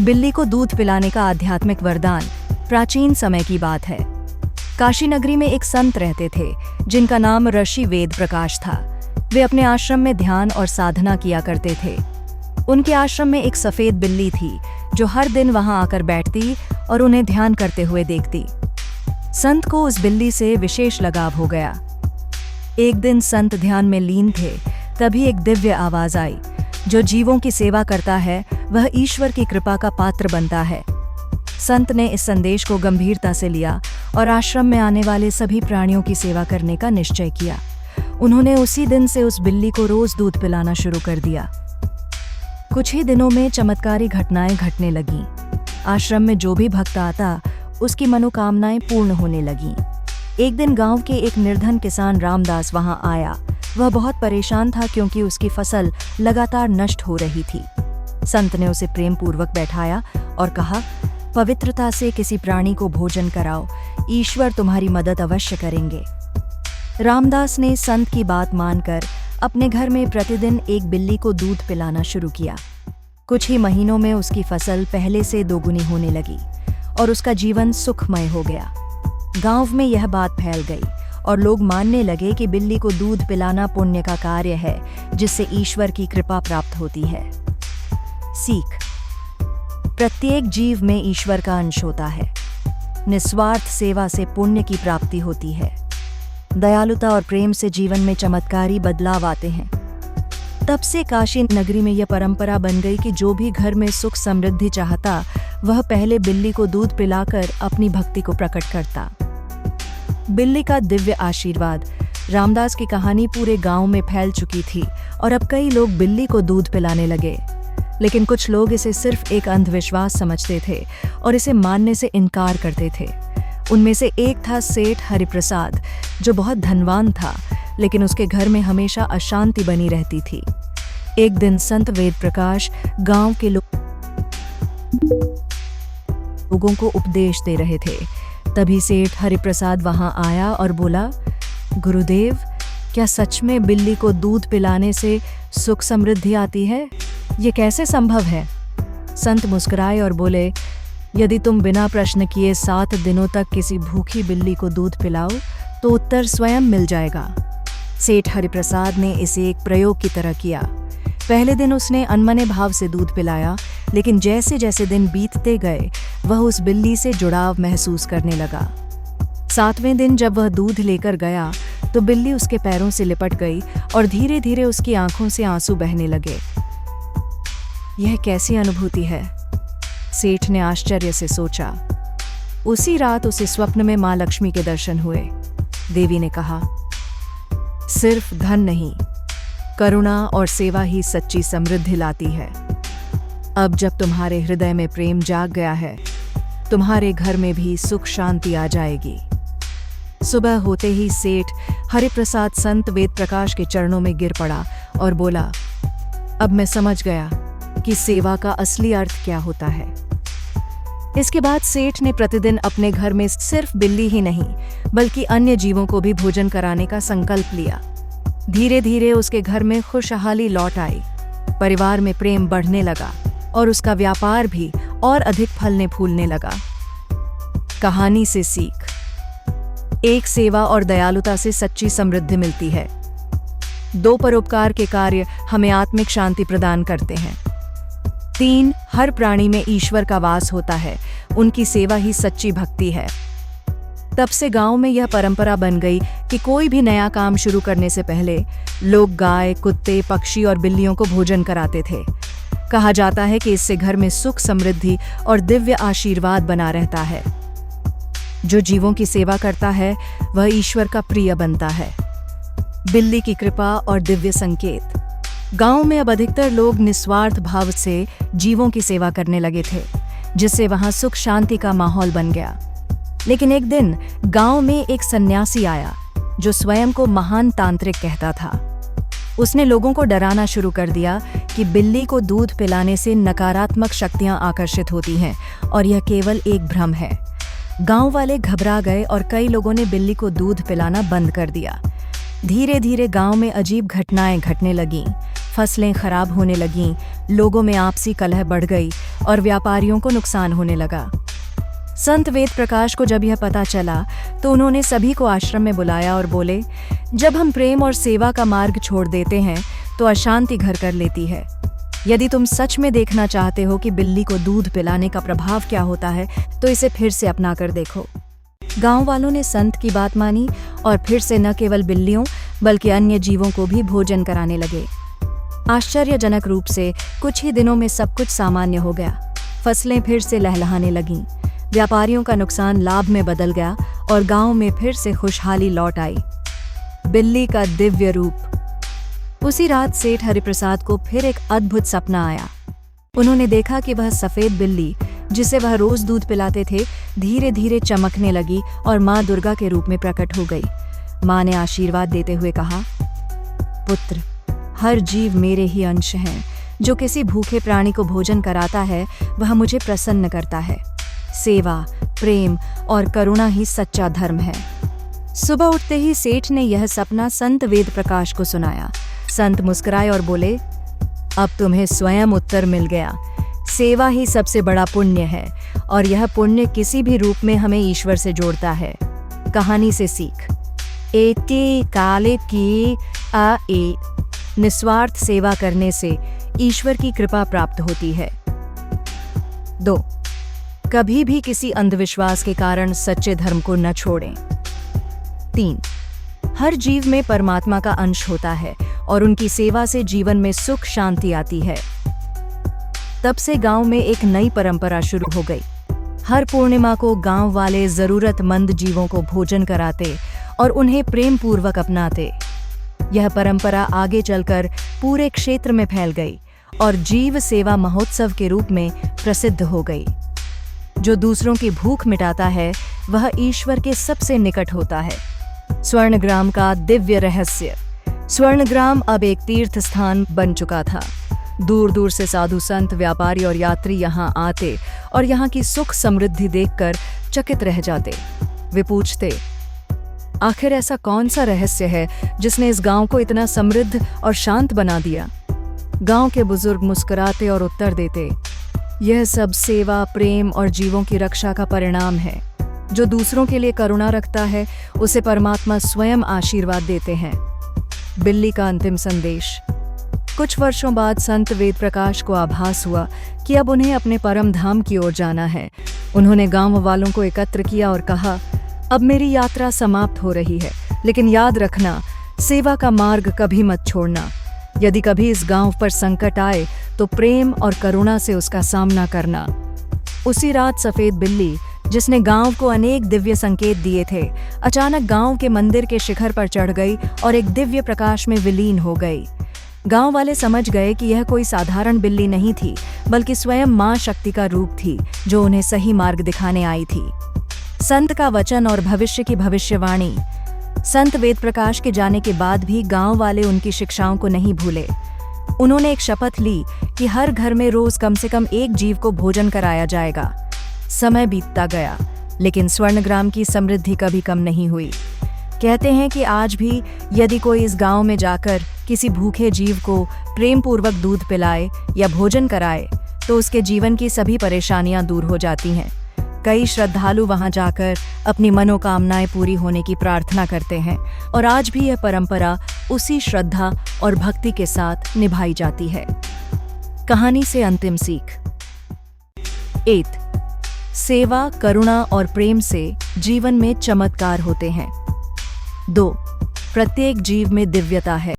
बिल्ली को दूध पिलाने का आध्यात्मिक वरदान प्राचीन समय की बात है। काशी नगरी में एक संत रहते थे जिनका नाम ऋषि वेद प्रकाश था। वे अपने आश्रम में ध्यान और साधना किया करते थे। उनके आश्रम में एक सफेद बिल्ली थी जो हर दिन वहां आकर बैठती और उन्हें ध्यान करते हुए देखती। संत को उस बिल्ली से विशेष लगाव हो गया। एक दिन संत ध्यान में लीन थे, तभी एक दिव्य आवाज आई, जो जीवों की सेवा करता है वह ईश्वर की कृपा का पात्र बनता है। संत ने इस संदेश को गंभीरता से लिया और आश्रम में आने वाले सभी प्राणियों की सेवा करने का निश्चय किया। उन्होंने उसी दिन से उस बिल्ली को रोज दूध पिलाना शुरू कर दिया। कुछ ही दिनों में चमत्कारी घटनाएं घटने लगीं। आश्रम में जो भी भक्त आता उसकी मनोकामनाएं पूर्ण होने लगीं। एक दिन गांव के एक निर्धन किसान रामदास वहां आया। वह बहुत परेशान था क्योंकि उसकी फसल लगातार नष्ट हो रही थी। संत ने उसे प्रेम पूर्वक बैठाया और कहा, पवित्रता से किसी प्राणी को भोजन कराओ, ईश्वर तुम्हारी मदद अवश्य करेंगे। रामदास ने संत की बात मानकर अपने घर में प्रतिदिन एक बिल्ली को दूध पिलाना शुरू किया। कुछ ही महीनों में उसकी फसल पहले से दोगुनी होने लगी और उसका जीवन सुखमय हो गया। गांव में यह बात फैल गई और लोग मानने लगे कि बिल्ली को दूध पिलाना पुण्य का कार्य है जिससे ईश्वर की कृपा प्राप्त होती है। सीख: प्रत्येक जीव में ईश्वर का अंश होता है। निस्वार्थ सेवा से पुण्य की प्राप्ति होती है। दयालुता और प्रेम से जीवन में चमत्कारी बदलाव आते हैं। तब से काशी नगरी में यह परंपरा बन गई कि जो भी घर में सुख समृद्धि चाहता वह पहले बिल्ली को दूध पिलाकर अपनी भक्ति को प्रकट करता। बिल्ली का दिव्य आशीर्वाद। रामदास की कहानी पूरे गांव में फैल चुकी थी और अब कई लोग बिल्ली को दूध पिलाने लगे। लेकिन कुछ लोग इसे सिर्फ एक अंधविश्वास समझते थे और इसे मानने से इनकार करते थे। उनमें से एक था सेठ हरिप्रसाद, जो बहुत धनवान था, लेकिन उसके घर में हमेशा अशांति बनी रहती थी। एक दिन संत वेद प्रकाश गांव के लोगों को उपदेश दे रहे थे। तभी सेठ हरिप्रसाद वहां आया और बोला, गुरुदेव, क्या सच में बिल्ली को दूध पिलाने से सुख समृद्धि आती है? ये कैसे संभव है? संत मुस्कुराए और बोले, यदि तुम बिना प्रश्न किए 7 दिनों तक किसी भूखी बिल्ली को दूध पिलाओ तो उत्तर स्वयं मिल जाएगा। सेठ हरिप्रसाद ने इसे एक प्रयोग की तरह किया। पहले दिन उसने अनमने भाव से दूध पिलाया, लेकिन जैसे जैसे दिन बीतते गए वह उस बिल्ली से जुड़ाव महसूस करने लगा। 7वें दिन जब वह दूध लेकर गया तो बिल्ली उसके पैरों से लिपट गई और धीरे धीरे उसकी आंखों से आंसू बहने लगे। यह कैसी अनुभूति है? सेठ ने आश्चर्य से सोचा। उसी रात उसे स्वप्न में मां लक्ष्मी के दर्शन हुए। देवी ने कहा, सिर्फ धन नहीं, करुणा और सेवा ही सच्ची समृद्धि लाती है। अब जब तुम्हारे हृदय में प्रेम जाग गया है, तुम्हारे घर में भी सुख शांति आ जाएगी। सुबह होते ही सेठ हरिप्रसाद संत वेद प्रकाश के चरणों में गिर पड़ा और बोला, अब मैं समझ गया कि सेवा का असली अर्थ क्या होता है। इसके बाद सेठ ने प्रतिदिन अपने घर में सिर्फ बिल्ली ही नहीं बल्कि अन्य जीवों को भी भोजन कराने का संकल्प लिया। धीरे धीरे उसके घर में खुशहाली लौट आई, परिवार में प्रेम बढ़ने लगा और उसका व्यापार भी और अधिक फलने फूलने लगा। कहानी से सीख: एक, सेवा और दयालुता से सच्ची समृद्धि मिलती है। 2, परोपकार के कार्य हमें आत्मिक शांति प्रदान करते हैं। 3, हर प्राणी में ईश्वर का वास होता है, उनकी सेवा ही सच्ची भक्ति है। तब से गांव में यह परंपरा बन गई कि कोई भी नया काम शुरू करने से पहले लोग गाय, कुत्ते, पक्षी और बिल्लियों को भोजन कराते थे। कहा जाता है कि इससे घर में सुख समृद्धि और दिव्य आशीर्वाद बना रहता है। जो जीवों की सेवा करता है वह ईश्वर का प्रिय बनता है। बिल्ली की कृपा और दिव्य संकेत। गांव में अब अधिकतर लोग निस्वार्थ भाव से जीवों की सेवा करने लगे थे, जिससे वहां सुख शांति का माहौल बन गया। लेकिन एक दिन गांव में एक सन्यासी आया जो स्वयं को महान तांत्रिक कहता था। उसने लोगों को डराना शुरू कर दिया कि बिल्ली को दूध पिलाने से नकारात्मक शक्तियां आकर्षित होती हैं और यह केवल एक भ्रम है। गांव वाले घबरा गए और कई लोगों ने बिल्ली को दूध पिलाना बंद कर दिया। धीरे धीरे गांव में अजीब घटनाएं घटने लगीं। फसलें खराब होने लगीं, लोगों में आपसी कलह बढ़ गई और व्यापारियों को नुकसान होने लगा। संत वेद प्रकाश को जब यह पता चला तो उन्होंने सभी को आश्रम में बुलाया और बोले, जब हम प्रेम और सेवा का मार्ग छोड़ देते हैं तो अशांति घर कर लेती है। यदि तुम सच में देखना चाहते हो कि बिल्ली को दूध पिलाने का प्रभाव क्या होता है तो इसे फिर से अपना कर देखो। गांव वालों ने संत की बात मानी और फिर से न केवल बिल्लियों बल्कि अन्य जीवों को भी भोजन कराने लगे। आश्चर्यजनक रूप से कुछ ही दिनों में सब कुछ सामान्य हो गया। फसलें फिर से लहलहाने लगीं, व्यापारियों का नुकसान लाभ में बदल गया और गांव में फिर से खुशहाली लौट आई। बिल्ली का दिव्य रूप। उसी रात सेठ हरिप्रसाद को फिर एक अद्भुत सपना आया। उन्होंने देखा कि वह सफेद बिल्ली जिसे वह रोज दूध पिलाते थे धीरे धीरे चमकने लगी और माँ दुर्गा के रूप में प्रकट हो गई। माँ ने आशीर्वाद देते हुए कहा, पुत्र, हर जीव मेरे ही अंश हैं। जो किसी भूखे प्राणी को भोजन कराता है वह मुझे प्रसन्न करता है। सेवा, प्रेम और करुणा ही सच्चा धर्म है। सुबह उठते ही सेठ ने यह सपना संत वेद प्रकाश को सुनाया। संत मुस्कुराए और बोले, अब तुम्हें स्वयं उत्तर मिल गया। सेवा ही सबसे बड़ा पुण्य है और यह पुण्य किसी भी रूप में हमें ईश्वर से जोड़ता है। कहानी से सीख। एते काले की आ ए निस्वार्थ सेवा करने से ईश्वर की कृपा प्राप्त होती है। 2. कभी भी किसी अंधविश्वास के कारण सच्चे धर्म को न छोड़ें। 3. हर जीव में परमात्मा का अंश होता है और उनकी सेवा से जीवन में सुख शांति आती है। तब से गांव में एक नई परंपरा शुरू हो गई। हर पूर्णिमा को गांव वाले जरूरतमंद जीवों को भोजन कराते और उन्हें प्रेम पूर्वक अपनाते। यह परंपरा आगे चलकर पूरे क्षेत्र में फैल गई और जीव सेवा महोत्सव के रूप में प्रसिद्ध हो गई। जो दूसरों की भूख मिटाता है वह ईश्वर के सबसे निकट होता है। स्वर्णग्राम का दिव्य रहस्य। स्वर्णग्राम अब एक तीर्थ स्थान बन चुका था। दूर दूर से साधु संत, व्यापारी और यात्री यहाँ आते और यहाँ की सुख समृद्धि देखकर चकित रह जाते। वे पूछते, आखिर ऐसा कौन सा रहस्य है जिसने इस गांव को इतना समृद्ध और शांत बना दिया? गांव के बुजुर्ग मुस्कुराते और उत्तर देते, यह सब सेवा, प्रेम और जीवों की रक्षा का परिणाम है। जो दूसरों के लिए करुणा रखता है उसे परमात्मा स्वयं आशीर्वाद देते हैं। बिल्ली का अंतिम संदेश। कुछ वर्षों बाद संत वेद प्रकाश को आभास हुआ कि अब उन्हें अपने परम धाम की ओर जाना है। उन्होंने गांव वालों को एकत्र किया और कहा, अब मेरी यात्रा समाप्त हो रही है, लेकिन याद रखना, सेवा का मार्ग कभी मत छोड़ना। यदि कभी इस गांव पर संकट आए तो प्रेम और करुणा से उसका सामना करना। उसी रात सफेद बिल्ली, जिसने गांव को अनेक दिव्य संकेत दिए थे, अचानक गांव के मंदिर के शिखर पर चढ़ गई और एक दिव्य प्रकाश में विलीन हो गई। गांव वाले समझ गए कि यह कोई साधारण बिल्ली नहीं थी, बल्कि स्वयं मां शक्ति का रूप थी जो उन्हें सही मार्ग दिखाने आई थी। संत का वचन और भविष्य की भविष्यवाणी। संत वेद प्रकाश के जाने के बाद भी गांव वाले उनकी शिक्षाओं को नहीं भूले। उन्होंने एक शपथ ली कि हर घर में रोज कम से कम एक जीव को भोजन कराया जाएगा। समय बीतता गया, लेकिन स्वर्णग्राम की समृद्धि कभी कम नहीं हुई। कहते हैं कि आज भी यदि कोई इस गांव में जाकर किसी भूखे जीव को प्रेम पूर्वक दूध पिलाए या भोजन कराए तो उसके जीवन की सभी परेशानियां दूर हो जाती हैं। कई श्रद्धालु वहां जाकर अपनी मनोकामनाएं पूरी होने की प्रार्थना करते हैं और आज भी यह परंपरा उसी श्रद्धा और भक्ति के साथ निभाई जाती है। कहानी से अंतिम सीख। 8. सेवा, करुणा और प्रेम से जीवन में चमत्कार होते हैं। 2. प्रत्येक जीव में दिव्यता है।